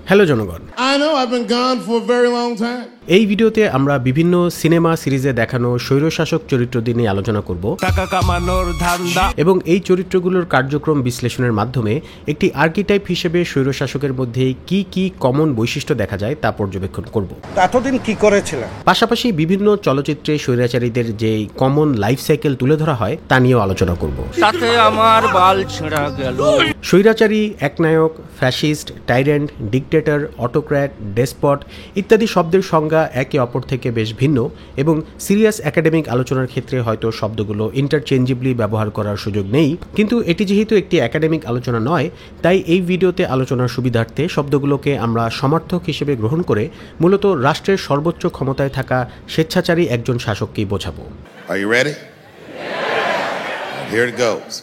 Hello জনগণ, এই ভিডিওতে আমরা বিভিন্ন সিনেমা সিরিজে দেখানো স্বৈরশাসক চরিত্রদের নিয়ে আলোচনা করব টাকা কামানোর ধান্দা এবং এই চরিত্রগুলোর কার্যক্রম বিশ্লেষণের মাধ্যমে একটি আর্কিটাইপ হিসেবে স্বৈরশাসকের মধ্যে কি কি কমন বৈশিষ্ট্য দেখা যায় তা পর্যবেক্ষণ করব। এতদিন কি করেছিলেন? পাশাপাশি বিভিন্ন চলচ্চিত্রে স্বৈরাচারীদের যে কমন লাইফ সাইকেল তুলে ধরা হয় তা নিয়েও আলোচনা করব। তাতে আমার বাল ছেঁড়া গেল। স্বৈরাচারী, একনায়ক, fascist, tyrant, dictator, autocrat, despot ইত্যাদি শব্দের সংজ্ঞা একে অপর থেকে বেশ ভিন্ন এবং সিরিয়াস একাডেমিক আলোচনার ক্ষেত্রে হয়তো শব্দগুলো ইন্টারচেঞ্জেবলি ব্যবহার করার সুযোগ নেই, কিন্তু এটি যেহেতু একটি একাডেমিক আলোচনা নয়, তাই এই ভিডিওতে আলোচনার সুবিধার্থে শব্দগুলোকে আমরা সমার্থক হিসেবে গ্রহণ করে মূলত রাষ্ট্রের সর্বোচ্চ ক্ষমতায় থাকা স্বেচ্ছাচারী একজন শাসককেই বোঝাবো। Are you ready? Here it goes.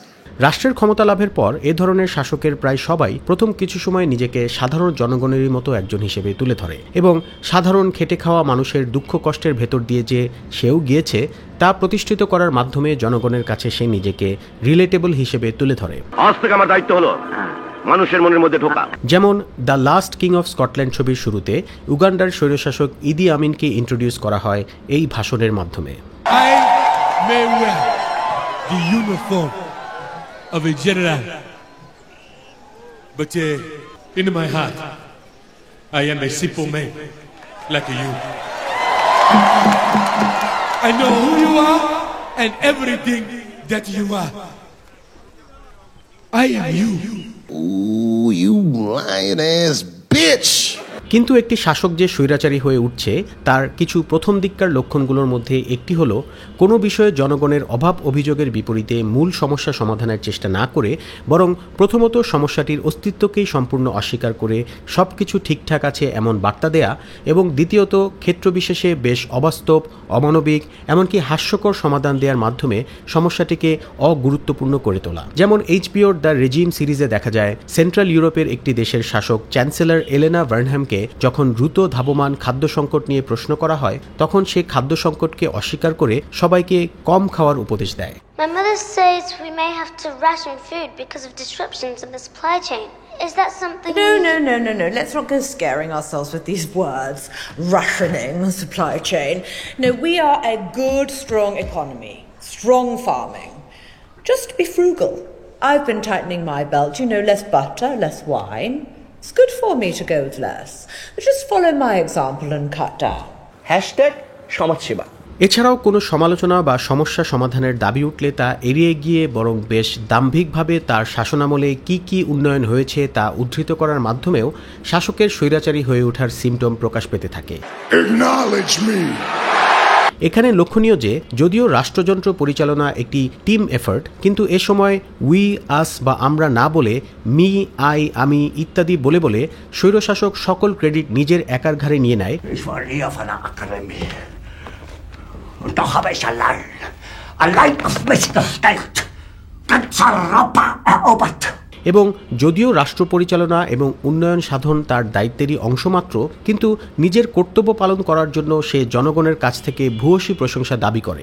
রাষ্ট্রের ক্ষমতা লাভের পর এ ধরনের শাসকের প্রায় সবাই প্রথম কিছু সময় নিজেকে সাধারণ জনগণেরই মতো একজন হিসেবে তুলে ধরে এবং সাধারণ খেটে খাওয়া মানুষের দুঃখ কষ্টের ভেতর দিয়ে যে সেও গিয়েছে তা প্রতিষ্ঠিত করার মাধ্যমে জনগণের কাছে সে নিজেকে রিলেটেবল হিসেবে তুলে ধরে। আজ থেকে আমার দায়িত্ব হলো মানুষের মনের মধ্যে ঢোকা। যেমন the last king of Scotland ছবির শুরুতে উগান্ডার স্বৈরশাসক ইদি আমিনকে ইন্ট্রোডিউস করা হয় এই ভাষণের মাধ্যমে। I may wear the uniform of a general, but in my heart, I am a simple man like you. I know who you are and everything that you are. I am you. Ooh, you lying ass bitch. কিন্তু একটি শাসক যে স্বৈরাচারী হয়ে উঠছে তার কিছু প্রথম দিককার লক্ষণগুলোর মধ্যে একটি হলো কোনো বিষয়ে জনগণের অভাব অভিযোগের বিপরীতে মূল সমস্যা সমাধানের চেষ্টা না করে বরং প্রথমত সমস্যাটির অস্তিত্বকেই সম্পূর্ণ অস্বীকার করে সব কিছু ঠিকঠাক আছে এমন বার্তা দেয়া এবং দ্বিতীয়ত ক্ষেত্রবিশেষে বেশ অবাস্তব, অমানবিক এমনকি হাস্যকর সমাধান দেওয়ার মাধ্যমে সমস্যাটিকে অগুরুত্বপূর্ণ করে তোলা। যেমন এইচবিওর দ্য রেজিম সিরিজে দেখা যায় সেন্ট্রাল ইউরোপের একটি দেশের শাসক চ্যান্সেলর এলেনা ভার্নহ্যামকে যখন দ্রুত ধাবমান খাদ্য সংকট নিয়ে প্রশ্ন করা হয় তখন সে খাদ্য সংকটকে অস্বীকার করে সবাইকে কম খাওয়ার উপদেশ দেয়। My mother says we may have to ration food because of disruptions in the supply chain. Is that something? No. Let's not go scaring ourselves with these words. Rationing, supply chain. No, we are a good, strong economy. Strong farming. Just be frugal. I've been tightening my belt, less butter, less wine. It's good for me to go with less. Just follow my example and cut down. #সমাজসেবা। এছাড়াও কোনো সমালোচনা বা সমস্যা সমাধানের দাবি উঠলে তা এড়িয়ে গিয়ে বরং বেশ দাম্ভিকভাবে তার শাসনামলে কি কি উন্নয়ন হয়েছে তা উদ্ধৃত করার মাধ্যমেও শাসকের স্বৈরাচারী হয়ে ওঠার সিমটম প্রকাশ পেতে থাকে। Acknowledge me. এখানে লক্ষণীয় যে যদিও রাষ্ট্রযন্ত্র পরিচালনা একটি টিম এফার্ট, কিন্তু এ সময় উই, আস বা আমরা না বলে মি, আই, আমি ইত্যাদি বলে বলে স্বৈরশাসক সকল ক্রেডিট নিজের একার ঘাড়ে নিয়ে নেয় এবং যদিও রাষ্ট্র পরিচালনা এবং উন্নয়ন সাধন তার দায়িত্বেরই অংশমাত্র, কিন্তু নিজের কর্তব্য পালন করার জন্য সে জনগণের কাছ থেকে ভূয়সী প্রশংসা দাবি করে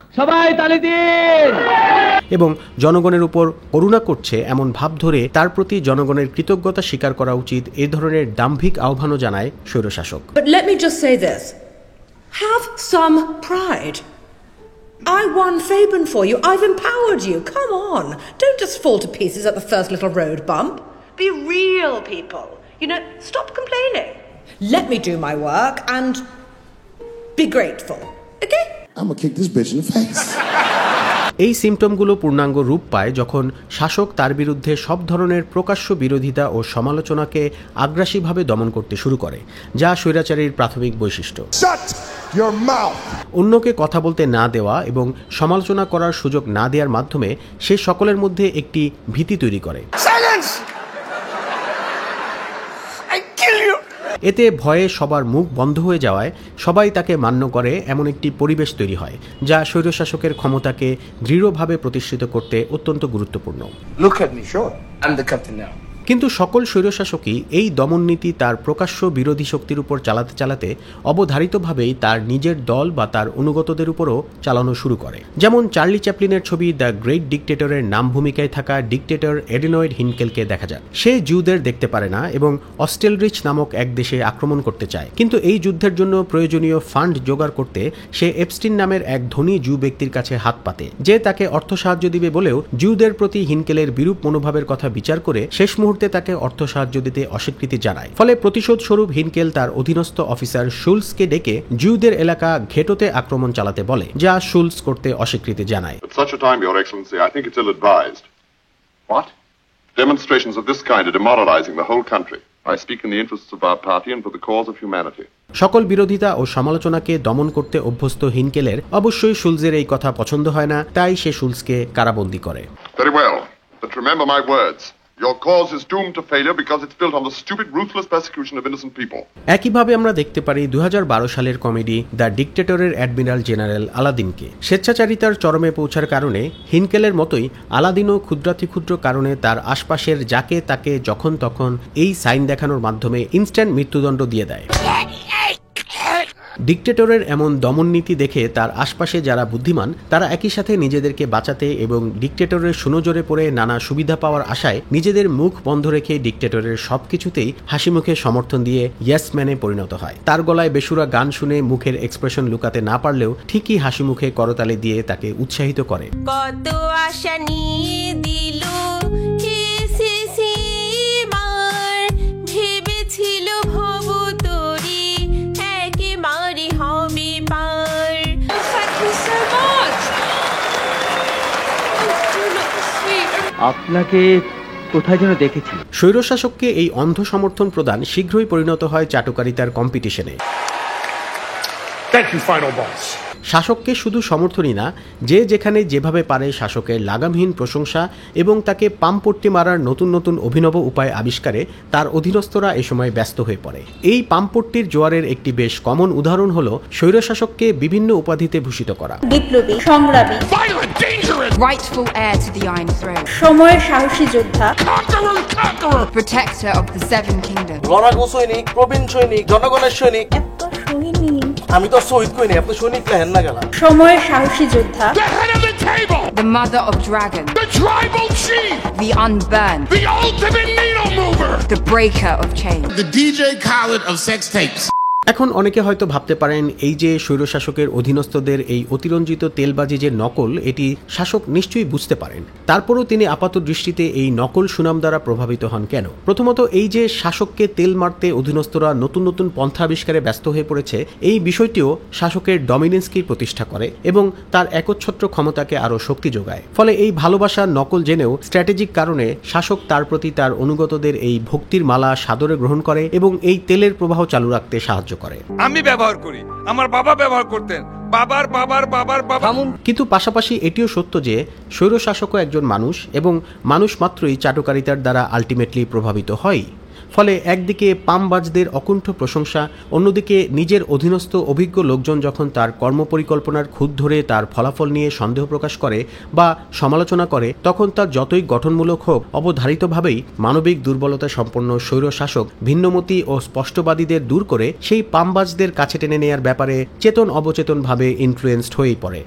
এবং জনগণের উপর করুণা করছে এমন ভাব ধরে তার প্রতি জনগণের কৃতজ্ঞতা স্বীকার করা উচিত এ ধরনের দাম্ভিক আহ্বানও জানায় স্বৈরশাসক। But let me just say this. Have some pride. I won Fabian for you. I've empowered you. Come on. Don't just fall to pieces at the first little road bump. Be real, people. Stop complaining. Let me do my work and be grateful. Okay? I'm gonna kick this bitch in the face. এই সিমটমগুলো পূর্ণাঙ্গ রূপ পায় যখন শাসক তার বিরুদ্ধে সব ধরনের প্রকাশ্য বিরোধিতা ও সমালোচনাকে আগ্রাসীভাবে দমন করতে শুরু করে, যা স্বৈরাচারীর প্রাথমিক বৈশিষ্ট্য। অন্যকে কথা বলতে না দেওয়া এবং সমালোচনা করার সুযোগ না দেওয়ার মাধ্যমে সে সকলের মধ্যে একটি ভীতি তৈরি করে। এতে ভয়ে সবার মুখ বন্ধ হয়ে যাওয়ায় সবাই তাকে মান্য করে এমন একটি পরিবেশ তৈরি হয় যা স্বৈরশাসকের ক্ষমতাকে দৃঢ়ভাবে প্রতিষ্ঠিত করতে অত্যন্ত গুরুত্বপূর্ণ। কিন্তু সকল স্বৈরশাসকই এই দমননীতি তার প্রকাশ্য বিরোধী শক্তির উপর চালাতে চালাতে অবধারিতভাবেই তার নিজের দল বা তার অনুগতদের উপরও চালানো শুরু করে। যেমন চার্লি চ্যাপলিনের ছবি দ্য গ্রেট ডিক্টেটরের নাম ভূমিকায় থাকা ডিক্টেটর এডেনয়েড হিনকেলকে দেখা যায়। সে জিউদের দেখতে পারে না এবং অস্টেলরিচ নামক এক দেশে আক্রমণ করতে চায়, কিন্তু এই যুদ্ধের জন্য প্রয়োজনীয় ফান্ড জোগাড় করতে সে এপস্টিন নামের এক ধনী জিউ ব্যক্তির কাছে হাত পাতে, যে তাকে অর্থ সাহায্য দিবে বলেও জিউদের প্রতি হিনকেলের বিরূপ মনোভাবের কথা বিচার করে শেষ মুহূর্তে তাকে অর্থ সাহায্য দিতে অস্বীকৃতি জানায়। ফলে প্রতিশোধ স্বরূপ হিনকেল তার অধীনস্থ অফিসার শুলসকে ডেকে জিউদের এলাকা ঘেটোতে আক্রমণ চালাতে বলে, যা শুলস করতে অস্বীকৃতি জানায়। At such a time, Your Excellency, I think it's ill-advised. What? Demonstrations of this kind are demoralizing the whole country. I speak in the interests of our party and for the cause of humanity. সকল বিরোধিতা ও সমালোচনাকে দমন করতে অভ্যস্ত হিনকেলের অবশ্যই শুলজের এই কথা পছন্দ হয় না, তাই সে শুলজকে কারাবন্দী করে। Very well, but remember my words. Your cause is doomed to failure because it's built on the stupid, ruthless persecution of innocent people. একইভাবে আমরা দেখতে পারি 2012 সালের কমেডি দ্য ডিক্টেটরের অ্যাডমিরাল জেনারেল আলাদিনকে। স্বেচ্ছাচারিতার চরমে পৌঁছার কারণে হিনকেলের মতোই আলাদিনও ক্ষুদ্রাতিক্ষুদ্র কারণে তার আশপাশের যাকে তাকে যখন তখন এই সাইন দেখানোর মাধ্যমে ইনস্ট্যান্ট মৃত্যুদণ্ড দিয়ে দেয়। ডিক্টেটরের এমন দমননীতি দেখে তার আশপাশে যারা বুদ্ধিমান তারা একই সাথে নিজেদেরকে বাঁচাতে এবং ডিক্টেটরের সুনজরে পড়ে নানা সুবিধা পাওয়ার আশায় নিজেদের মুখ বন্ধ রেখে ডিক্টেটরের সবকিছুতেই হাসিমুখে সমর্থন দিয়ে ইয়েস ম্যানে পরিণত হয়। তার গলায় বেসুরা গান শুনে মুখের এক্সপ্রেশন লুকাতে না পারলেও ঠিকই হাসিমুখে করতালি দিয়ে তাকে উৎসাহিত করে। কত আশা নিয়ে দিল ভেবেছিল ভব তোরে একেবারে হবে পার। আপনাকে কোথায় যেন দেখেছি। স্বৈরশাসককে এই অন্ধ সমর্থন প্রদান শীঘ্রই পরিণত হয় চাটুকারিতার কম্পিটিশনে। শাসককে শুধু সমর্থনই না, যে যেখানে যেভাবে পারে শাসকের লাগামহীন প্রশংসা এবং তাকে পামপট্টি মারার নতুন নতুন অভিনব উপায় আবিষ্কারে তার অধীনস্থরা এ সময় ব্যস্ত হয়ে পড়ে। এই পামপট্টির জোয়ারের একটি বেশ কমন উদাহরণ হল স্বৈরশাসককে বিভিন্ন উপাধিতে ভূষিত করা। বিপ্লবী, সংগ্রামী, rightful heir to the Iron Throne, সময়ের সাহসী যোদ্ধা, protector of the Seven Kingdoms, লড়াকু সৈনিক, প্রবীণ সৈনিক, জনগণের সৈনিক। আমি তো শহীদ কইনি, আপনি সৈনিক লেহেন না গেলা। সময়ের সাহসী যোদ্ধা, the mother of dragons, The tribal chief, the unburned, the ultimate needle mover, the breaker of chains, the DJ Khaled of sex tapes. এখন অনেকে হয়তো ভাবতে পারেন এই যে স্বৈরশাসকের অধীনস্থদের এই অতিরঞ্জিত তেলবাজি যে নকল, এটি শাসক নিশ্চয়ই বুঝতে পারেন। তারপরও তিনি আপাত দৃষ্টিতে এই নকল সুনাম দ্বারা প্রভাবিত হন কেন? প্রথমত এই যে শাসককে তেল মারতে অধীনস্থরা নতুন নতুন পন্থা আবিষ্কারে ব্যস্ত হয়ে পড়েছে, এই বিষয়টিও শাসকের ডমিনেন্সকেই প্রতিষ্ঠা করে এবং তার একচ্ছত্র ক্ষমতাকে আরও শক্তি যোগায়। ফলে এই ভালোবাসার নকল জেনেও স্ট্র্যাটেজিক কারণে শাসক তার প্রতি তার অনুগতদের এই ভক্তির মালা সাদরে গ্রহণ করে এবং এই তেলের প্রবাহ চালু রাখতে সাহায্য করে। আমি ব্যবহার করি, আমার বাবা ব্যবহার করতেন, বাবার বাবার বাবার বাবা। কিন্তু পাশাপাশি এটিও সত্য যে স্বৈরশাসকও একজন মানুষ এবং মানুষ মাত্রই চাটুকারিতার দ্বারা আলটিমেটলি প্রভাবিত হয়। ফলে একদিকে পামবাজদের অকুণ্ঠ প্রশংসা, অন্যদিকে নিজের অধীনস্থ অভিজ্ঞ লোকজন যখন তার কর্মপরিকল্পনার খুঁত ধরে তার ফলাফল নিয়ে সন্দেহ প্রকাশ করে বা সমালোচনা করে, তখন তার যতই গঠনমূলক হোক অবধারিতভাবেই মানবিক দুর্বলতা সম্পন্ন স্বৈরশাসক ভিন্নমতি ও স্পষ্টবাদীদের দূর করে সেই পামবাজদের কাছে টেনে নেয়ার ব্যাপারে চেতন অবচেতনভাবে ইনফ্লুয়েন্সড হয়েই পড়ে।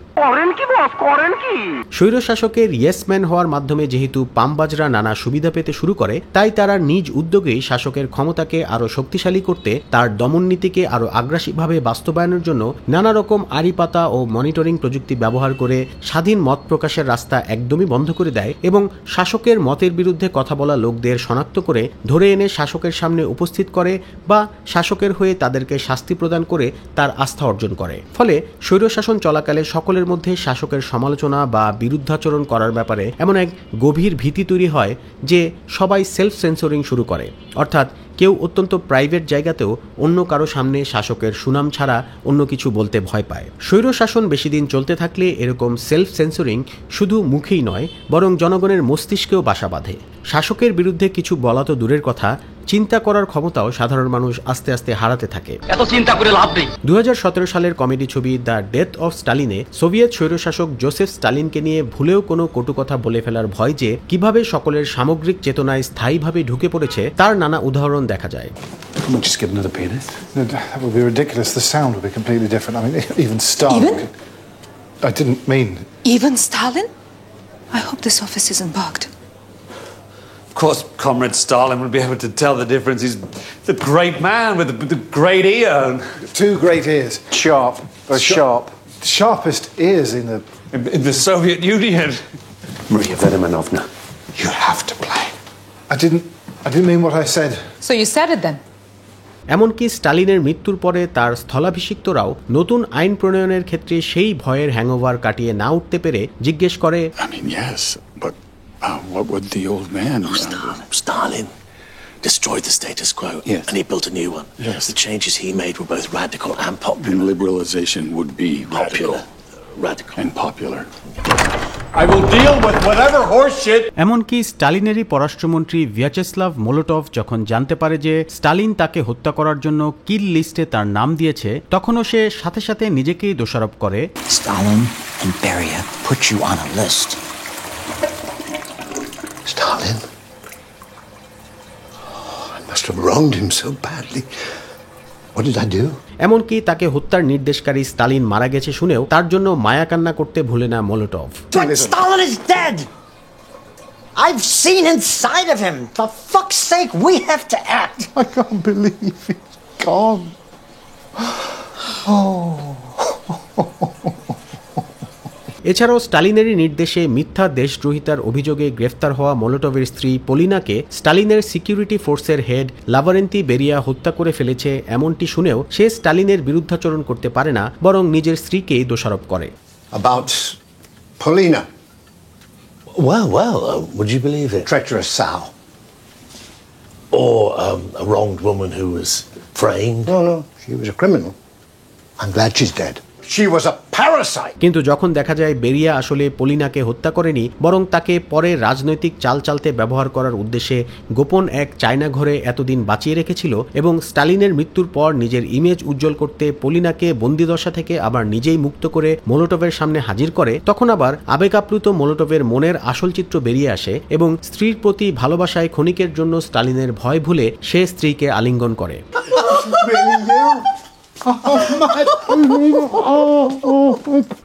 স্বৈরশাসকের ইয়েসম্যান হওয়ার মাধ্যমে যেহেতু পামবাজরা নানা সুবিধা পেতে শুরু করে, তাই তারা নিজ উদ্যোগেই শাসকের ক্ষমতাকে আরো শক্তিশালী করতে, তার দমন নীতিকে আরো আগ্রাসীভাবে বাস্তবায়নের জন্য নানা রকম আড়িপাতা ও মনিটরিং প্রযুক্তি ব্যবহার করে স্বাধীন মত প্রকাশের রাস্তা একদমই বন্ধ করে দেয় এবং শাসকের মতের বিরুদ্ধে কথা বলা লোকদের শনাক্ত করে ধরে এনে শাসকের সামনে উপস্থিত করে বা শাসকের হয়ে তাদেরকে শাস্তি প্রদান করে তার আস্থা অর্জন করে। ফলে স্বৈরশাসন চলাকালে সকলের মধ্যে শাসকের সমালোচনা বা বিরুদ্ধাচরণ করার ব্যাপারে এমন এক গভীর ভীতি তৈরি হয় যে সবাই সেলফ সেন্সরিং শুরু করে, অর্থাৎ কেউ অত্যন্ত প্রাইভেট জায়গাতেও অন্য কারো সামনে শাসকের সুনাম ছাড়া অন্য কিছু বলতে ভয় পায়। স্বৈরশাসন বেশি দিন চলতে থাকলে এরকম সেলফ সেন্সরিং শুধু মুখেই নয়, বরং জনগণের মস্তিষ্কেও বাসা বাঁধে। শাসকের বিরুদ্ধে কিছু বলা তো দূরের কথা, চিন্তা করার ক্ষমতাও সাধারণ মানুষ আস্তে আস্তে হারাতে থাকে। এত চিন্তা করে লাভ নেই। 2017 সালের কমেডি ছবি দ্য ডেথ অফ স্টালিনে সোভিয়েত স্বৈরশাসক জোসেফ স্টালিনকে নিয়ে ভুলেও কোনো কটু কথা বলে ফেলার ভয় যে কিভাবে সকলের সামগ্রিক চেতনায় স্থায়ীভাবে ঢুকে পড়েছে তার নানা উদাহরণ দেখা যায়। We'll just give another penis. No, that would be ridiculous. The sound would be completely different. I mean, even Stalin. Even? I didn't mean. Even Stalin? I hope this office isn't bugged. Of course, Comrade Stalin would be able to tell the difference. He's the great man with the great ear. Two great ears. Sharp. Very sharp. The sharpest ears in the Soviet Union. Maria Venemenovna, you have to play. I didn't mean what I said. So you said it then? এমনকি স্টালিনের মৃত্যুর পরে তার স্থলাভিষিক্তরাও নতুন আইন প্রণয়নের ক্ষেত্রে সেই ভয়ের হ্যাংওভার কাটিয়ে না উঠতে পেরে জিজ্ঞেস করে, I mean, yes, but what would the old man? Stalin destroyed the status quo, yes, and he built a new one. Yes. The changes he made were both radical and popular. And liberalization would be radical and popular. I will deal with whatever horse shit. এমনকি স্টালিনেরই পররাষ্ট্রমন্ত্রী Vyacheslav Molotov যখন জানতে পারে যে Stalin তাকে হত্যা করার জন্য কিল লিস্টে তার নাম দিয়েছে, তখনও সে সাথে সাথে নিজেকেই দোষারোপ করে, Stalin and Beria put you on a list. Stalin? I must have wronged him so badly. What did I do? এমনকি তাকে হত্যার নির্দেশকারী স্টালিন মারা গেছে শুনেও তার জন্য মায়া কান্না করতে ভুলে না Molotov. But Stalin is dead. I've seen inside of him. For fuck's sake, we have to act. I can't believe he's gone. এছাড়াও স্টালিনেরই নির্দেশে মিথ্যা দেশদ্রোহিতার অভিযোগে গ্রেফতার হওয়া মোলোটভের স্ত্রী পলিনাকে স্টালিনের সিকিউরিটি ফোর্সের হেড লাভারেন্তি বেরিয়া হত্যা করে ফেলেছে এমনটি শুনেও সে স্টালিনের বিরুদ্ধাচরণ করতে পারে না, বরং নিজের স্ত্রীকেই দোষারোপ করে। About Polina. Well, would you believe it? Treacherous sow. Or a wronged woman who was framed? No, she was a criminal. I'm glad she's dead. She was a parasite. কিন্তু যখন দেখা যায় বেরিয়া আসলে পলিনাকে হত্যা করেনি, বরং তাকে পরে রাজনৈতিক চাল চালতে ব্যবহার করার উদ্দেশ্যে গোপন এক চায়না ঘরে এতদিন বাঁচিয়ে রেখেছিল এবং স্টালিনের মৃত্যুর পর নিজের ইমেজ উজ্জ্বল করতে পলিনাকে বন্দিদশা থেকে আবার নিজেই মুক্ত করে মোলোটভের সামনে হাজির করে, তখন আবার আবেগাপ্লুত মোলোটভের মনের আসল চিত্র বেরিয়ে আসে এবং স্ত্রীর প্রতি ভালোবাসায় ক্ষণিকের জন্য স্টালিনের ভয় ভুলে সে স্ত্রীকে আলিঙ্গন করে।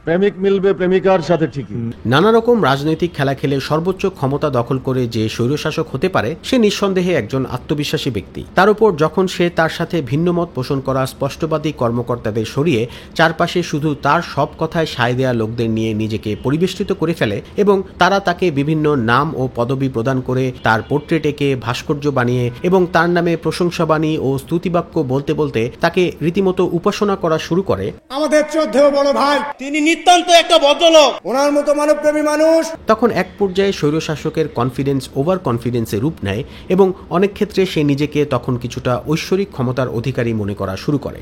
প্রেমিক মিলবে প্রেমিকার সাথে ঠিকই। নানা রকম রাজনৈতিক খেলা খেলে সর্বোচ্চ ক্ষমতা দখল করে যে স্বৈরশাসক হতে পারে সে নিঃসন্দেহে একজন আত্মবিশ্বাসী ব্যক্তি। তার উপর যখন সে তার সাথে ভিন্নমত পোষণ করা স্পষ্টবাদী কর্মকর্তাদের সরিয়ে চারপাশে শুধু তার সব কথায় সায় দেয়া লোকদের নিয়ে নিজেকে পরিবেষ্টিত করে ফেলে এবং তারা তাকে বিভিন্ন নাম ও পদবি প্রদান করে তার পোর্ট্রেট এঁকে ভাস্কর্য বানিয়ে এবং তার নামে প্রশংসাবাণী ও স্তুতিবাক্য বলতে বলতে তাকে রীতিমতো উপাসনা করা শুরু করে। আমাদের শ্রদ্ধেয় বড় ভাই, তিনি নিতান্ত একটা ভদ্রলোক, ওনার মতো মানবপ্রেমী মানুষ। তখন এক পর্যায়ে স্বৈরশাসকের কনফিডেন্স ওভার কনফিডেন্সে রূপ নেয় এবং অনেক ক্ষেত্রে সে নিজেকে তখন কিছুটা ঐশ্বরিক ক্ষমতার অধিকারী মনে করা শুরু করে।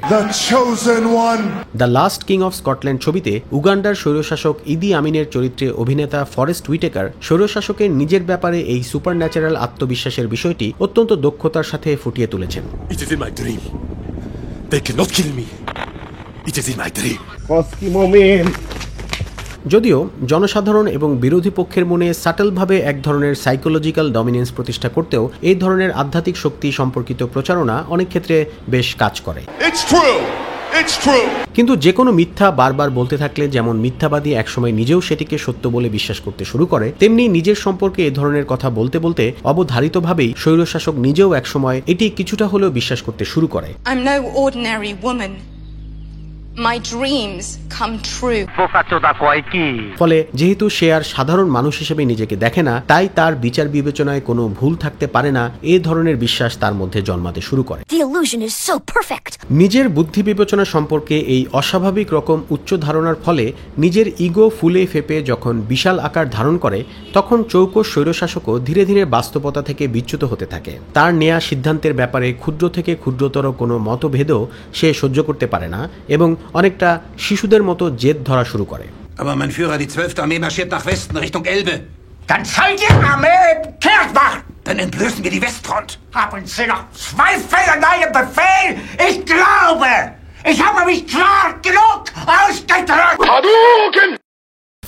The last king of Scotland ছবিতে উগান্ডার স্বৈরশাসক ইদি আমিনের চরিত্রে অভিনেতা ফরেস্ট হুইটেকার স্বৈরশাসকের নিজের ব্যাপারে এই সুপারন্যাচারাল আত্মবিশ্বাসের বিষয়টি অত্যন্ত দক্ষতার সাথে ফুটিয়ে তুলেছেন। They cannot kill me. It is in my dream. যদিও জনসাধারণ এবং বিরোধী পক্ষের মনে সাটলভাবে এক ধরনের সাইকোলজিক্যাল ডমিনেন্স প্রতিষ্ঠা করতেও এই ধরনের আধ্যাত্মিক শক্তি সম্পর্কিত প্রচারণা অনেক ক্ষেত্রে বেশ কাজ করে। কিন্তু যে কোনো মিথ্যা বারবার বলতে থাকলে যেমন মিথ্যাবাদী একসময় নিজেও সেটিকে সত্য বলে বিশ্বাস করতে শুরু করে, তেমনি নিজের সম্পর্কে এ ধরনের কথা বলতে বলতে অবধারিতভাবেই স্বৈরশাসক নিজেও একসময় এটি কিছুটা হলেও বিশ্বাস করতে শুরু করে। I'm no ordinary woman. My dreams come true. ফলে যেহেতু সে আর সাধারণ মানুষ হিসেবে নিজেকে দেখে না, তাই তার বিচার বিবেচনায় কোনো ভুল থাকতে পারে না এ ধরনের বিশ্বাস তার মধ্যে জন্মাতে শুরু করে। The illusion is so perfect. নিজের বুদ্ধি বিবেচনা সম্পর্কে এই অস্বাভাবিক রকম উচ্চ ধারণার ফলে নিজের ইগো ফুলে ফেপে যখন বিশাল আকার ধারণ করে, তখন চৌকস স্বৈরশাসকও ধীরে ধীরে বাস্তবতা থেকে বিচ্যুত হতে থাকে। তার নেয়া সিদ্ধান্তের ব্যাপারে ক্ষুদ্র থেকে ক্ষুদ্রতর কোনো মতভেদও সে সহ্য করতে পারে না এবং অনেকটা শিশুদের মতো জেদ ধরা শুরু করে। Aber mein Führer, die 12. Armee marschiert nach Westen Richtung Elbe. Dann soll die Armee kehrt machen. dann entblößen wir die Westfront. Haben Sie noch Zweifel an meinem Befehl? Ich glaube, ich habe mich klar genug ausgedrückt. Hadouken!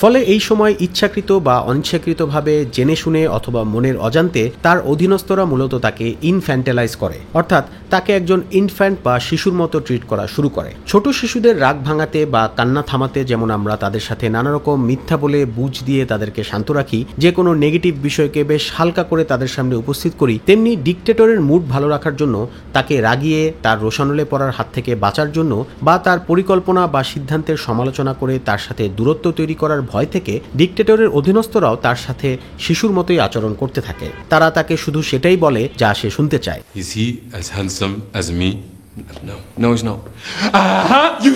ফলে এই সময় ইচ্ছাকৃত বা অনিচ্ছাকৃতভাবে জেনে শুনে অথবা মনের অজান্তে তার অধীনস্থরা মূলত তাকে ইনফ্যান্টালাইজ করে, অর্থাৎ তাকে একজন ইনফ্যান্ট বা শিশুর মতো ট্রিট করা শুরু করে। ছোট শিশুদের রাগ ভাঙাতে বা কান্না থামাতে যেমন আমরা তাদের সাথে নানা রকম মিথ্যা বলে বুঝ দিয়ে তাদেরকে শান্ত রাখি, যে কোনো নেগেটিভ বিষয়কে বেশ হালকা করে তাদের সামনে উপস্থিত করি, তেমনি ডিক্টেটরের মুড ভালো রাখার জন্য তাকে রাগিয়ে তার রোষানলে পড়ার হাত থেকে বাঁচার জন্য বা তার পরিকল্পনা বা সিদ্ধান্তের সমালোচনা করে তার সাথে দূরত্ব তৈরি করার ভয় থেকে ডিক্টেটরের অধীনস্থরাও তার সাথে শিশুর মতোই আচরণ করতে থাকে। তারা তাকে শুধু সেটাই বলে যা সে শুনতে চায়। Is he as handsome as me? No, he's not. You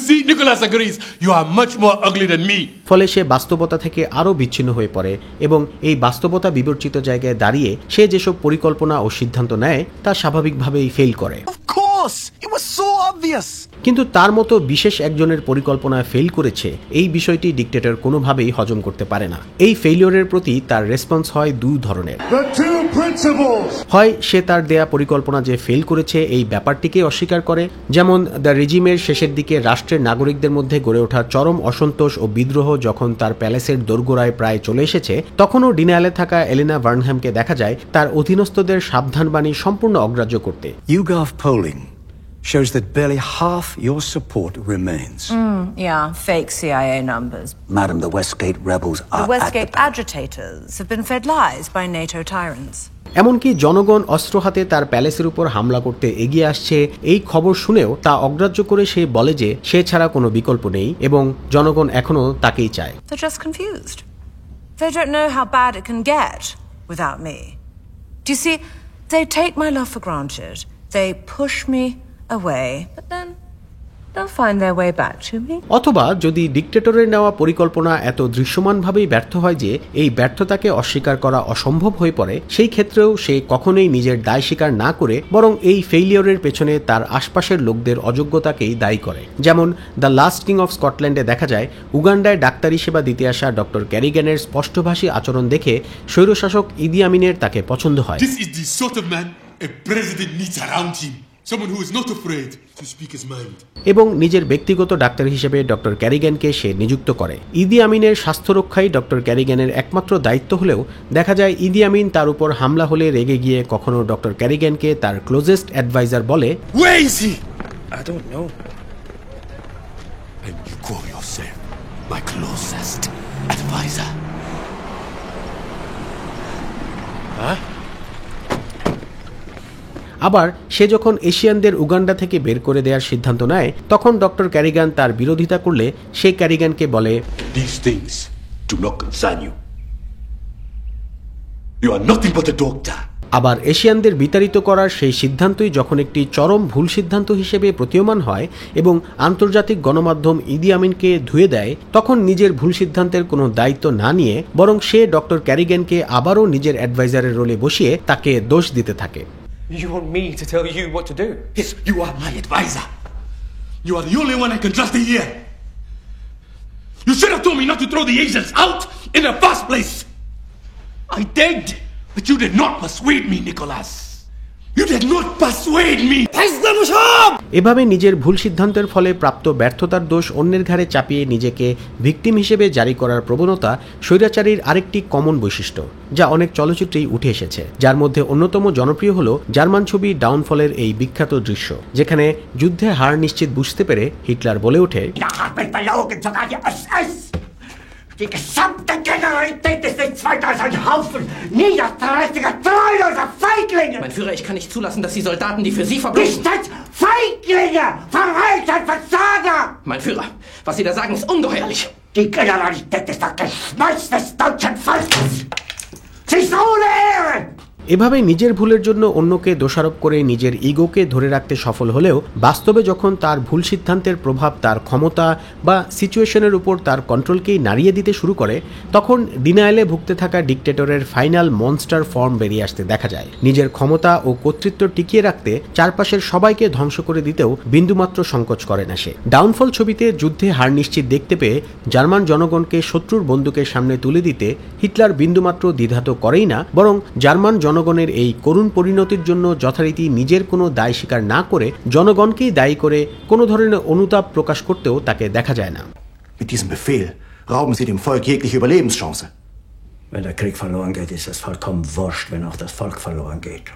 see, Nicholas agrees. You are much more ugly than me. ফলে সে বাস্তবতা থেকে আরও বিচ্ছিন্ন হয়ে পড়ে এবং এই বাস্তবতা বিবর্জিত জায়গায় দাঁড়িয়ে সে যেসব পরিকল্পনা ও সিদ্ধান্ত নেয় তা স্বাভাবিকভাবেই ফেল করে। Of course, it was so obvious. কিন্তু তার মতো বিশেষ একজনের পরিকল্পনা ফেল করেছে এই বিষয়টি ডিক্টেটর কোনোভাবেই হজম করতে পারে না। এই ফেইলিওরের প্রতি তার রেসপন্স হয় দুই ধরনের। হয় সে তার দেয়া পরিকল্পনা যে ফেল করেছে এই ব্যাপারটিকে অস্বীকার করে, যেমন দ্য রেজিমের শেষের দিকে রাষ্ট্রের নাগরিকদের মধ্যে গড়ে ওঠা চরম অসন্তোষ ও বিদ্রোহ যখন তার প্যালেসের দোরগোড়ায় প্রায় চলে এসেছে, তখনও ডিনায়ালে থাকা এলেনা ভার্নহ্যামকে দেখা যায় তার অধীনস্থদের সাবধানবাণী সম্পূর্ণ অগ্রাহ্য করতে। YouGov polling shows that barely half your support remains. Yeah, fake CIA numbers. Madam, the Westgate rebels are The Westgate agitators have been fed lies by NATO tyrants. এমনকি জনগণ অস্ত্র হাতে তার প্যালেসের উপর হামলা করতে এগিয়ে আসছে এই খবর শুনেও তা অগ্রাহ্য করে সে বলে যে সে ছাড়া কোনো বিকল্প নেই এবং জনগণ এখনো তাকেই চায়। They're just confused. They don't know how bad it can get without me. Do you see, they take my love for granted. They push me away, but then they'll find their way back to me. অথবা যদি ডিক্টেটরের নেওয়া পরিকল্পনা এত দৃশ্যমানভাবেই ব্যর্থ হয় যে এই ব্যর্থতাকে অস্বীকার করা অসম্ভব হয়ে পড়ে, সেই ক্ষেত্রেও সে কখনোই নিজের দায় স্বীকার না করে বরং এই ফেইলিওরের পেছনে তার আশপাশের লোকদের অযোগ্যতাকেই দায়ী করে। যেমন দ্য লাস্ট কিং অফ স্কটল্যান্ডে দেখা যায় উগান্ডায় ডাক্তারি সেবা দিতে আসা ডক্টর ক্যারিগ্যানের স্পষ্টভাষী আচরণ দেখে স্বৈরশাসক ইদি আমিনের তাকে পছন্দ হয়। This is the sort of man a president needs around him. Someone who is not afraid to speak his mind. এবং নিজের ব্যক্তিগত ডাক্তার হিসেবে ডক্টর ক্যারিগ্যানকে সে নিযুক্ত করে। ইদি আমিনের স্বাস্থ্য রক্ষাই ডক্টর ক্যারিগ্যানের একমাত্র দায়িত্ব হলেও দেখা যায় ইদি আমিন তার উপর হামলা হলে রেগে গিয়ে কখনো ডক্টর ক্যারিগ্যানকে তার ক্লোজেস্ট অ্যাডভাইজার বলে, Where is he? I don't know. And you call yourself my closest advisor? Huh? আবার সে যখন এশিয়ানদের উগান্ডা থেকে বের করে দেওয়ার সিদ্ধান্ত নেয় তখন ডক্টর ক্যারিগান তার বিরোধিতা করলে সে ক্যারিগানকে বলে, These things do not concern you. You are nothing but a doctor. আবার এশিয়ানদের বিতাড়িত করার সেই সিদ্ধান্তই যখন একটি চরম ভুল সিদ্ধান্ত হিসেবে প্রতীয়মান হয় এবং আন্তর্জাতিক গণমাধ্যম ইদি আমিনকে ধুয়ে দেয়, তখন নিজের ভুল সিদ্ধান্তের কোনো দায়িত্ব না নিয়ে বরং সে ডক্টর ক্যারিগানকে আবারও নিজের অ্যাডভাইজারের রোলে বসিয়ে তাকে দোষ দিতে থাকে। You want me to tell you what to do? Yes, you are my advisor. You are the only one I can trust here. You should have told me not to throw the Asians out in the first place. I did, but you did not persuade me, Nicholas. You did not persuade me. এভাবে নিজের ভুল সিদ্ধান্তের ফলে প্রাপ্ত ব্যর্থতার দোষ অন্যের ঘাড়ে চাপিয়ে নিজেকে ভিকটিম হিসেবে জারি করার প্রবণতা স্বৈরাচারীর আরেকটি কমন বৈশিষ্ট্য, যা অনেক চলচ্চিত্রেই উঠে এসেছে, যার মধ্যে অন্যতম জনপ্রিয় হল জার্মান ছবি ডাউনফলের এই বিখ্যাত দৃশ্য, যেখানে যুদ্ধে হার নিশ্চিত বুঝতে পেরে হিটলার বলে ওঠে, Die gesamte Generalität ist nichts weiter als ein Haufen niederträchtiger, treuloser Feiglinge! Mein Führer, ich kann nicht zulassen, dass die Soldaten, die für Sie verbringen... Nicht als Feiglinge! Verreiter, Versager! Mein Führer, was Sie da sagen, ist ungeheuerlich! Die Generalität ist das Geschmeiß des deutschen Volkes! Sie ist ohne Ehre! এভাবে নিজের ভুলের জন্য অন্যকে দোষারোপ করে নিজের ইগোকে ধরে রাখতে সফল হলেও বাস্তবে যখন তার ভুল সিদ্ধান্তের প্রভাব তার ক্ষমতা বা সিচুয়েশনের উপর তার কন্ট্রোলকেই নাড়িয়ে দিতে শুরু করে, তখন ডিনায়ালে ভুগতে থাকা ডিক্টেটরের ফাইনাল মনস্টার ফর্ম বেরিয়ে আসতে দেখা যায়। নিজের ক্ষমতা ও কর্তৃত্ব টিকিয়ে রাখতে চারপাশের সবাইকে ধ্বংস করে দিতেও বিন্দুমাত্র সংকোচ করে না সে। ডাউনফল ছবিতে যুদ্ধে হার নিশ্চিত দেখতে পেয়ে জার্মান জনগণকে শত্রুর বন্দুকের সামনে তুলে দিতে হিটলার বিন্দুমাত্র দ্বিধা তো করেই না, বরং জার্মান জনগণের এই করুণ পরিণতির জন্য যথারীতি নিজের কোনো দায় স্বীকার না করে জনগণকেই দায়ী করে কোনো ধরনের অনুতাপ প্রকাশ করতেও তাকে দেখা যায় না। Mit diesem Befehl rauben Sie dem Volk jegliche Überlebenschance. Wenn der Krieg verloren geht, ist es vollkommen wurscht, wenn auch das Volk verloren geht.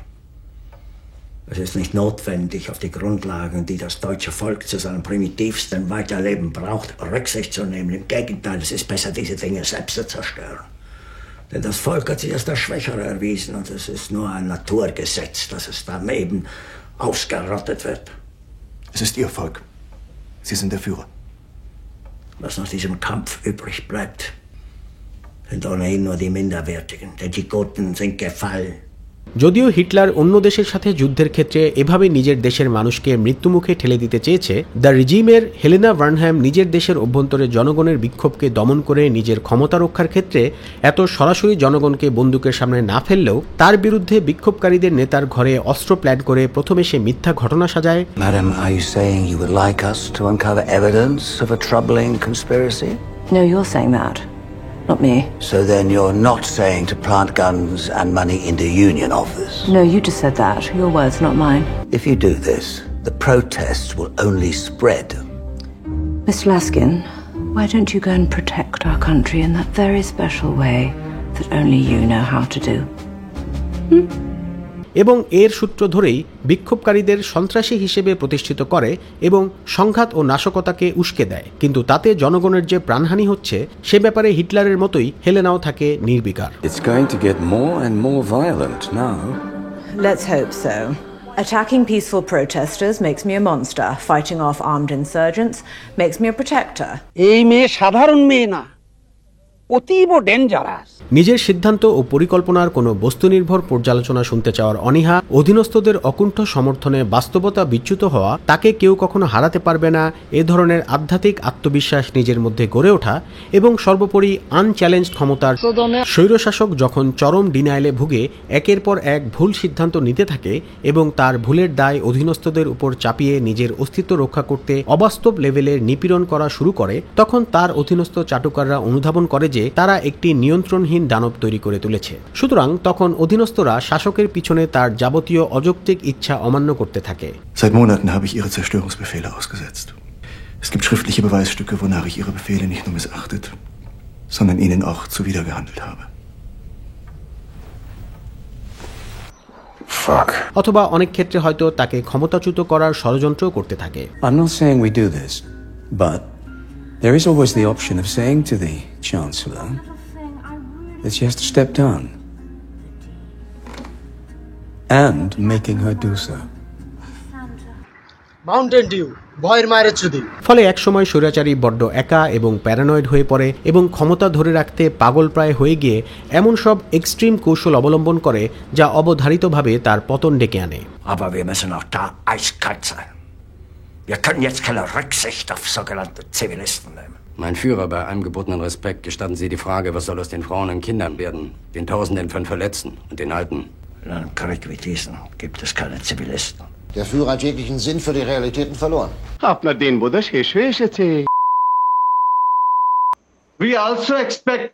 Es ist nicht notwendig, auf die Grundlagen, die das deutsche Volk zu seinem primitivsten Weiterleben braucht, Rücksicht zu nehmen. Im Gegenteil, es ist besser, diese Dinge selbst zu zerstören. Denn das Volk hat sich als das Schwächere erwiesen und es ist nur ein Naturgesetz, dass es daneben ausgerottet wird. Es ist Ihr Volk. Sie sind der Führer. Was nach diesem Kampf übrig bleibt, sind ohnehin nur die Minderwertigen, denn die Guten sind gefallen. যদিও Hitler অন্য দেশের সাথে যুদ্ধের ক্ষেত্রে এভাবে নিজের দেশের মানুষকে মৃত্যুমুখে ঠেলে দিতে চেয়েছে, দ্য রিজিমের হেলেনা ভার্নহ্যাম নিজের দেশের অভ্যন্তরে জনগণের বিক্ষোভকে দমন করে নিজের ক্ষমতা রক্ষার ক্ষেত্রে এত সরাসরি জনগণকে বন্দুকের সামনে না ফেললেও তার বিরুদ্ধে বিক্ষোভকারীদের নেতার ঘরে অস্ত্র প্ল্যান করে প্রথমে সে মিথ্যা ঘটনা সাজায়। Madam, are you saying you would like us to uncover evidence of a troubling conspiracy? No, you're saying that. Not me. So then you're not saying to plant guns and money into union office? No, you just said that. Your words, not mine. If you do this, the protests will only spread. Mr. Laskin, why don't you go and protect our country in that very special way that only you know how to do? এবং এর সূত্র ধরেই বিক্ষোভকারীদের সন্ত্রাসী হিসেবে প্রতিষ্ঠিত করে এবং সংঘাত ও নাশকতাকে উস্কে দেয়। কিন্তু তাতে জনগণের যে প্রাণহানি হচ্ছে সে ব্যাপারে হিটলারের মতোই হেলেনাও থাকে নির্বিকার। It's going to get more and more violent now. Let's hope so. Attacking peaceful protesters makes me a monster. Fighting off armed insurgents makes me a protector. এই মেয়ে সাধারণ মেয়ে না, অতীব ডেঞ্জারাস। নিজের সিদ্ধান্ত ও পরিকল্পনার কোনো বস্তুনির্ভর পর্যালোচনা শুনতে চাওয়ার অনীহা, অধীনস্থদের অকুণ্ঠ সমর্থনে বাস্তবতা বিচ্যুত হওয়া, তাকে কেউ কখনো হারাতে পারবে না এ ধরনের আধ্যাত্মিক আত্মবিশ্বাস নিজের মধ্যে গড়ে ওঠা এবং সর্বোপরি আনচ্যালেঞ্জড ক্ষমতার স্বৈরশাসক যখন চরম ডিনায়ালে ভুগে একের পর এক ভুল সিদ্ধান্ত নিতে থাকে এবং তার ভুলের দায় অধীনস্থদের উপর চাপিয়ে নিজের অস্তিত্ব রক্ষা করতে অবাস্তব লেভেলের নিপীড়ন করা শুরু করে, তখন তার অধীনস্থ চাটুকাররা অনুধাবন করে যে তারা একটি নিয়ন্ত্রণহীন দানব তৈরি করে তুলেছে। সুতরাং তখন অধীনস্থরা শাসকের পিছনে তার যাবতীয় অযৌক্তিক ইচ্ছা অমান্য করতে থাকে। Seit Monaten habe ich Ihre Zerstörungsbefehle ausgesetzt. Es gibt schriftliche Beweisstücke, wonach ich Ihre Befehle nicht nur missachtet, sondern ihnen auch zuwidergehandelt habe. Fuck. অথবা অনেক ক্ষেত্রে হয়তো তাকে ক্ষমতাচ্যুত করার ষড়যন্ত্র করতে থাকে। I'm not saying we do this, but there is always the option of saying to the Chancellor that she has to step down and making her do so. Mountain Dew, ভয়ের মায়ের ছুটি। ফলে একসময় স্বৈরাচারী বড্ড একা এবং প্যারানয়েড হয়ে পড়ে এবং ক্ষমতা ধরে রাখতে পাগল প্রায় হয়ে গিয়ে এমন সব এক্সট্রিম কৌশল অবলম্বন করে যা অবধারিতভাবে তার পতন ডেকে আনে। Aber wir müssen auch da eiskalt sein. Wir können jetzt keine Rücksicht auf sogenannte Zivilisten nehmen. Mein Führer, bei allem gebotenen Respekt gestatten Sie die Frage, was soll aus den Frauen und Kindern werden, den Tausenden von Verletzten und den Alten? In einem Krieg wie diesen gibt es keine Zivilisten. Der Führer hat jeglichen Sinn für die Realitäten verloren. আপনার দিন বোধহয় শেষ হয়ে এসেছে। We also expect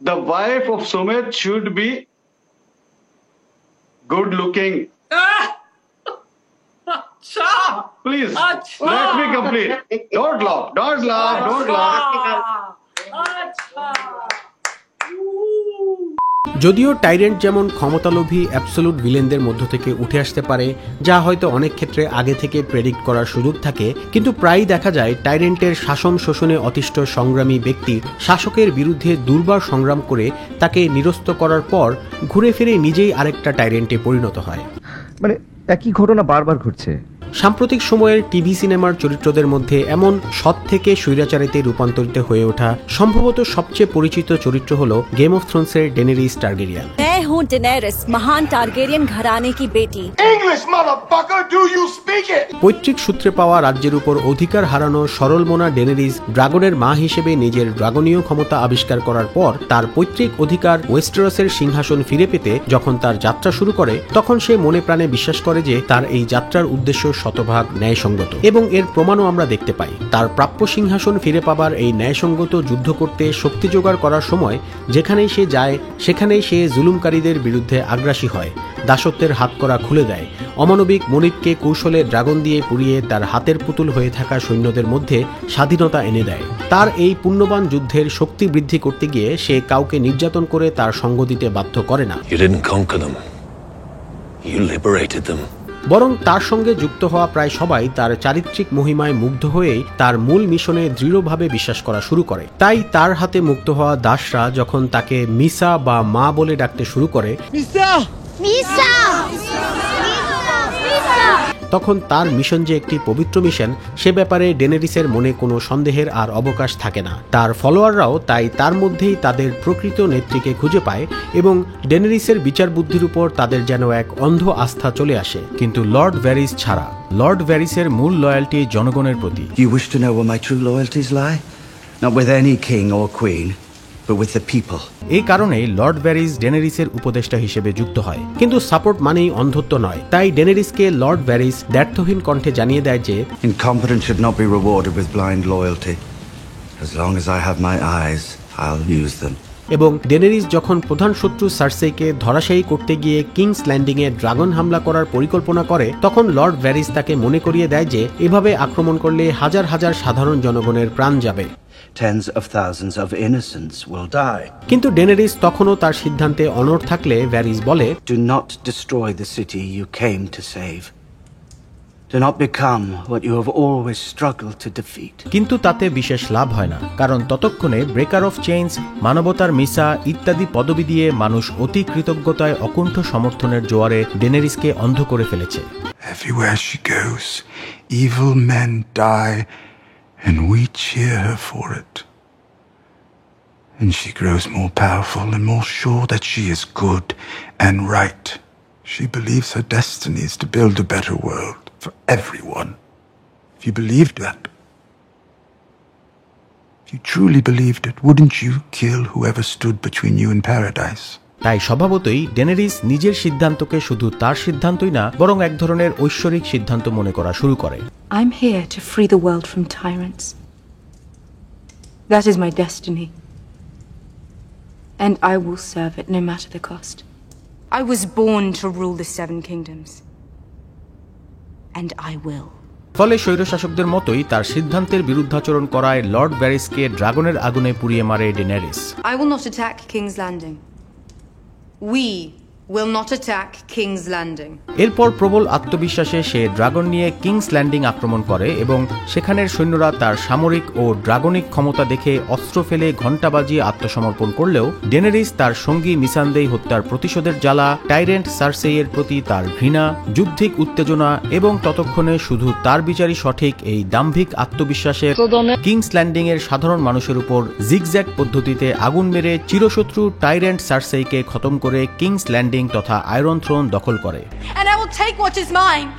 the wife of Sumit should be good looking. Please, let me complete. Don't laugh, don't laugh, don't laugh. যদিও টাইরেন্ট যেমন ক্ষমতালোভী absolute ভিলেনদের মধ্য থেকে উঠে আসতে পারে, যা হয়তো অনেক ক্ষেত্রে আগে থেকে প্রেডিক্ট করার সুযোগ থাকে, কিন্তু প্রায়ই দেখা যায় টাইরেন্টের শাসন শোষণে অতিষ্ঠ সংগ্রামী ব্যক্তি শাসকের বিরুদ্ধে দুর্বার সংগ্রাম করে তাকে নিরস্ত করার পর ঘুরে ফিরে নিজেই আরেকটা টাইরেন্টে পরিণত হয়। মানে একই ঘটনা বারবার ঘটছে। সাম্প্রতিক সময়ের টিভি সিনেমার চরিত্রদের মধ্যে এমন সৎ থেকে স্বৈরাচারিতে রূপান্তরিত হয়ে ওঠা সম্ভবত সবচেয়ে পরিচিত চরিত্র হল গেম অফ থ্রোনসের ডেনেরিস টারগেরিয়ান। मैं हूँ डेनेरिस, महान टारगेरियन घराने की बेटी। English, motherfucker, do you speak it? পৈতৃক সূত্রে পাওয়া রাজ্যের উপর অধিকার হারানো সরলমনা ডেনেরিস ড্রাগনের মা হিসেবে নিজের ড্রাগনীয় ক্ষমতা আবিষ্কার করার পর তার পৈতৃক অধিকার ওয়েস্টেরসের সিংহাসন ফিরে পেতে যখন তার যাত্রা শুরু করে, তখন সে মনে প্রাণে বিশ্বাস করে যে তার এই যাত্রার উদ্দেশ্য শতভাগ ন্যায়সঙ্গত, এবং এর প্রমাণও আমরা দেখতে পাই। তার প্রাপ্য সিংহাসন ফিরে পাবার এই ন্যায়সঙ্গত যুদ্ধ করতে শক্তি জোগাড় করার সময় যেখানেই সে যায় সেখানেই সে জুলুমকারীদের বিরুদ্ধে আগ্রাসী হয়, দাসত্বের হাতকড়া খুলে দেয়, অমানবিক মনিবকে কৌশলে ড্রাগন দিয়ে পুড়িয়ে তার হাতের পুতুল হয়ে থাকা সৈন্যদের মধ্যে স্বাধীনতা এনে দেয়। তার এই পুণ্যবান যুদ্ধের শক্তি বৃদ্ধি করতে গিয়ে সে কাউকে নির্যাতন করে তার সঙ্গ দিতে বাধ্য করে না। You didn't conquer them. You liberated them. বরং তার সঙ্গে যুক্ত হওয়া প্রায় সবাই তার চারিত্রিক মহিমায় মুগ্ধ হয়েই তার মূল মিশনে দৃঢ়ভাবে বিশ্বাস করা শুরু করে। তাই তার হাতে মুক্ত হওয়া দাসরা যখন তাকে মিসা বা মা বলে ডাকতে শুরু করে, তখন তার মিশন যে একটি পবিত্র মিশন সে ব্যাপারে ডেনেরিসের মনে কোনো সন্দেহের আর অবকাশ থাকে না। তার ফলোয়াররাও তাই তার মধ্যেই তাদের প্রকৃত নেত্রীকে খুঁজে পায় এবং ডেনেরিসের বিচার বুদ্ধির উপর তাদের যেন এক অন্ধ আস্থা চলে আসে। কিন্তু লর্ড ভ্যারিস ছাড়া, লর্ড ভ্যারিসের মূল লয়্যালটি জনগণের প্রতি। You wish to know where my true loyalties lie? Not with any king or queen, but with the people. এই কারণেই লর্ড ভ্যারিস ডেনেরিসের উপদেষ্টা হিসেবে যুক্ত হয়। কিন্তু সাপোর্ট মানেই অন্ধত্ব নয়, তাই ডেনেরিসকে লর্ড ভ্যারিস দ্ব্যর্থহীন কণ্ঠে জানিয়ে দেয় যে Incompetence should not be rewarded with blind loyalty. As long as I have my eyes, I'll use them. এবং ডেনেরিস যখন প্রধান শত্রু সার্সেইকে ধরাশায়ী করতে গিয়ে কিংস ল্যান্ডিংয়ে ড্রাগন হামলা করার পরিকল্পনা করে, তখন লর্ড ভ্যারিস তাকে মনে করিয়ে দেয় যে এভাবে আক্রমণ করলে হাজার হাজার সাধারণ জনগণের প্রাণ যাবে। Tens of thousands of innocents will die. কিন্তু ডেনেরিস তখনও তার সিদ্ধান্তে অনড় থাকলে ভ্যারিস বলে, Do not destroy the city you came to save. Do not become what you have always struggled to defeat. কিন্তু তাতে বিশেষ লাভ হয় না, কারণ ততক্ষণে ব্রেকার অফ চেইনস, মানবতার মিসা ইত্যাদি পদবি দিয়ে মানুষ অতি কৃতজ্ঞতায় অকুণ্ঠ সমর্থনের জোয়ারে ডেনেরিসকে অন্ধ করে ফেলেছে। Everywhere she goes, evil men die, and we cheer her for it. And she grows more powerful and more sure that she is good and right. She believes her destiny is to build a better world for everyone. If you believed that, if you truly believed it, wouldn't you kill whoever stood between you and paradise? তাই স্বভাবতই Daenerys নিজের সিদ্ধান্তকে শুধু তার সিদ্ধান্তই না, বরং এক ধরনের ঐশ্বরিক সিদ্ধান্ত মনে করা শুরু করে। I'm here to free the world from tyrants. That is my destiny. And I will serve it no matter the cost. I was born to rule the Seven Kingdoms. And I will. ফলে স্বৈরশাসকদের মতোই তার সিদ্ধান্তের বিরুদ্ধাচরণ করায় Lord ভ্যারিসকে ড্রাগনের আগুনে পুড়িয়ে মারে Daenerys. I will not attack King's Landing. We will not attack King's Landing. এরপর প্রবল আত্মবিশ্বাসে সে ড্রাগন নিয়ে কিংস ল্যান্ডিং আক্রমণ করে এবং সেখানের সৈন্যরা তার সামরিক ও ড্রাগনিক ক্ষমতা দেখে অস্ত্র ফেলে ঘণ্টা বাজিয়ে আত্মসমর্পণ করলেও ডেনেরিস তার সঙ্গী মিসান্দেই হত্যার প্রতিশোধের জ্বালা, টাইরেন্ট সার্সেইয়ের প্রতি তার ঘৃণা, যুদ্ধিক উত্তেজনা এবং ততক্ষণে শুধু তার বিচারই সঠিক এই দাম্ভিক আত্মবিশ্বাসের কিংস ল্যান্ডিং এর সাধারণ মানুষের উপর জিগজ্যাগ পদ্ধতিতে আগুন মেরে চিরশত্রু টাইরেন্ট সার্সেইকে খতম করে কিংস ল্যান্ডিং তথা আয়রন থ্রোন দখল করে। And I will take what is mine.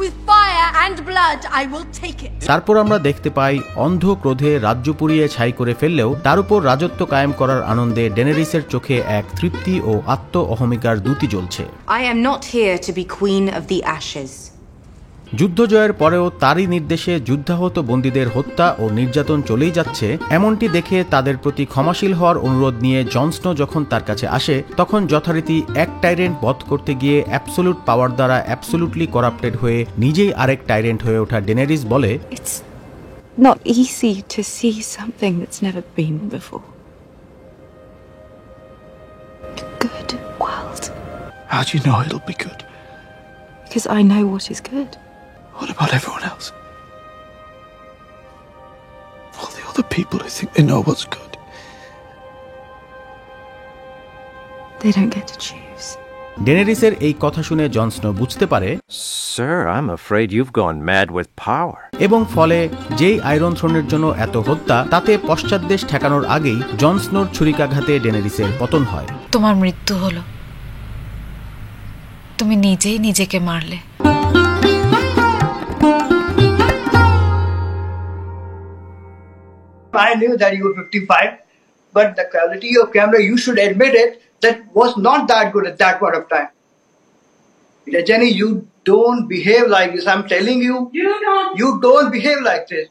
With fire and blood I will take it. তারপর আমরা দেখতে পাই অন্ধ ক্রোধে রাজ্য পুড়িয়ে ছাই করে ফেললেও তার উপর রাজত্ব কায়েম করার আনন্দে ডেনেরিসের চোখে এক তৃপ্তি ও আত্ম অহমিকার দ্যুতি জ্বলছে। I am not here to be queen of the ashes. যুদ্ধ জয়ের পরেও তারই নির্দেশে যুদ্ধাহত বন্দীদের হত্যা ও নির্যাতন চলেই যাচ্ছে, এমনটি দেখে তাদের প্রতি ক্ষমাশীল হওয়ার অনুরোধ নিয়ে জন স্নো যখন তার কাছে আসে, তখন যথারীতি এক টাইরেন্ট বধ করতে গিয়ে অ্যাবসোলুট পাওয়ার দ্বারা অ্যাবসোলুটলি করাপ্টেড হয়ে নিজেই আরেক টাইরেন্ট হয়ে ওঠা ডেনেরিস বলে, It's not easy to see something that's never been before. A good world. How do you know it'll be good? Because I know what is good. What about everyone else? All the other people who think they know what's good. They don't get to choose. ডেনেরিসের এই কথা শুনে জন snow বুঝতে পারে, Sir, I'm afraid you've gone mad with power. এবং ফলে যেই iron থ্রোনের জন্য এত হত্যা, তাতে পশ্চাৎদেশ ঠেকানোর আগেই জন স্নোর ছুরিকাঘাতে ডেনেরিসের পতন হয়। তোমার মৃত্যু হলো, তুমি নিজেই নিজেকে মারলে। I knew that you were 55, but the quality of camera, you should admit it, that was not that good at that point of time. Jenny, you don't behave like this. I'm telling you, you don't behave like this.